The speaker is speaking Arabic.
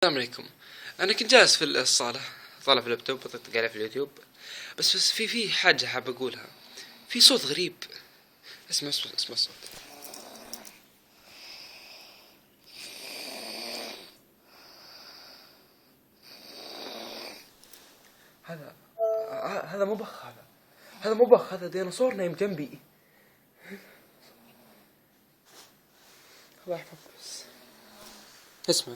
السلام عليكم. انا كنت جالس في الصاله طالع في اللابتوب قاعد في اليوتيوب. بس في حاجه حاب اقولها. في صوت غريب. اسمع الصوت. هذا هذا مو بخ. هذا مو بخ، هذا ديناصور نايم جنبي. الله يحفظك. بس اسمع